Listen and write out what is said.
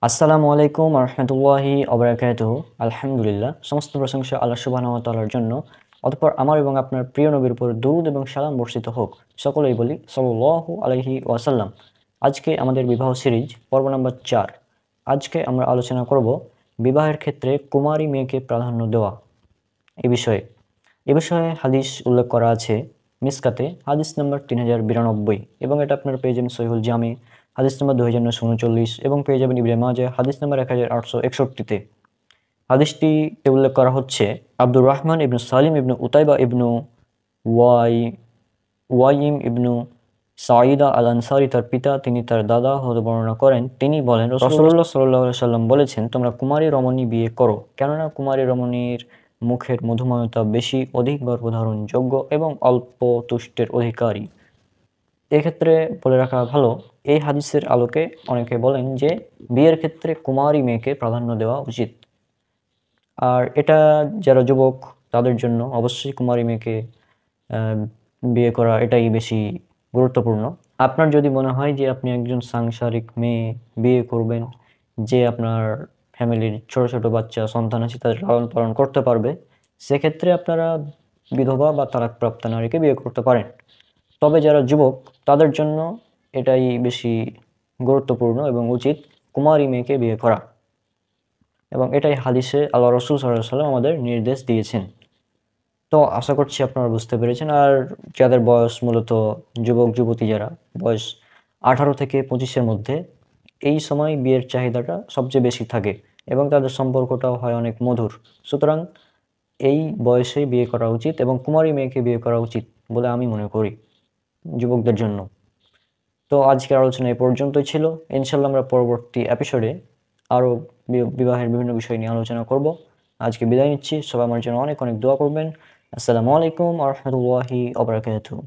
আসসালামু আলাইকুম রহমতুল্লাহি অবরাকাতুহু। আলহামদুলিল্লাহ, সমস্ত প্রশংসা আল্লাহ সুবহানাহু ওয়া তাআলার জন্য। অতঃপর আমার এবং আপনার প্রিয় নবীর উপর দরুদ এবং সালাম বর্ষিত হোক। সকলেই বলি সাল্লাল্লাহু আলাইহি ওয়াসাল্লাম। আজকে আমাদের বিবাহ সিরিজ পর্ব নম্বর 4। আজকে আমরা আলোচনা করব বিবাহের ক্ষেত্রে কুমারী মেয়েকে প্রাধান্য দেওয়া এ বিষয়ে হাদিস উল্লেখ করা আছে মিসকাতে হাদিস নম্বর 3092, এবং এটা আপনারা পেয়ে যাবেন সহিহুল জামি হাদিস নম্বর 2939, এবং পেয়ে যাবেন ইবনে মাজাহ হাদিস নম্বর 1861-তে। হাদিসটিতে উল্লেখ করা হচ্ছে, আব্দুর রহমান ইবনু সালিম ইবনু উতাইবা ইবনু ওয়াই ওয়াইম ইবনু সাঈদা আল আনসারি তার পিতা, তিনি তার দাদা হতে বর্ণনা করেন, তিনি বলেন রাসূলুল্লাহ সাল্লাল্লাহু আলাইহি সাল্লাম বলেছেন, তোমরা কুমারী রমণী বিয়ে করো, কেননা কুমারী রমণীর মুখের মধুময়তা বেশি, অধিক গর্ভধারণযোগ্য এবং অল্প তুষ্টের অধিকারী। এক্ষেত্রে বলে রাখা ভালো, এই হাদিসের আলোকে অনেকে বলেন যে বিয়ের ক্ষেত্রে কুমারী মেয়েকে প্রাধান্য দেওয়া উচিত। আর এটা যারা যুবক তাদের জন্য অবশ্যই কুমারী মেয়েকে আহ, বিয়ে করা এটাই বেশি গুরুত্বপূর্ণ। আপনার যদি মনে হয় যে আপনি একজন সাংসারিক মেয়ে বিয়ে করবেন, যে আপনার ফ্যামিলির ছোট ছোট বাচ্চা সন্তান আছে তাদের লালন পালন করতে পারবে, সেক্ষেত্রে আপনারা বিধবা বা তালাকপ্রাপ্তা নারীকে বিয়ে করতে পারেন। তবে যারা যুবক তাদের জন্য এটাই বেশি গুরুত্বপূর্ণ এবং উচিত, কুমারী মেয়েকে বিয়ে করা। এবং এটাই হাদিসে আল্লাহ রসুল সাল্লাল্লাহু আলাইহি ওয়াসাল্লাম আমাদের নির্দেশ দিয়েছেন। তো আশা করছি আপনারা বুঝতে পেরেছেন। আর যাদের বয়স মূলত যুবক যুবতী, যারা বয়স 18 থেকে 25-এর মধ্যে, এই সময় বিয়ের চাহিদাটা সবচেয়ে বেশি থাকে এবং তাদের সম্পর্কটাও হয় অনেক মধুর। সুতরাং এই বয়সেই বিয়ে করা উচিত এবং কুমারী মেয়েকে বিয়ে করা উচিত বলে আমি মনে করি যুবকদের জন্য। তো আজকের আলোচনা এই পর্যন্তই ছিল। ইনশাল্লাহ আমরা পরবর্তী এপিসোডে আরও বিবাহের বিভিন্ন বিষয় নিয়ে আলোচনা করব। আজকে বিদায় নিচ্ছি, সবাই আমার জন্য অনেক অনেক দোয়া করবেন। আসসালামু আলাইকুম আ রহমতুল্লাহি আবরাকাতুহু।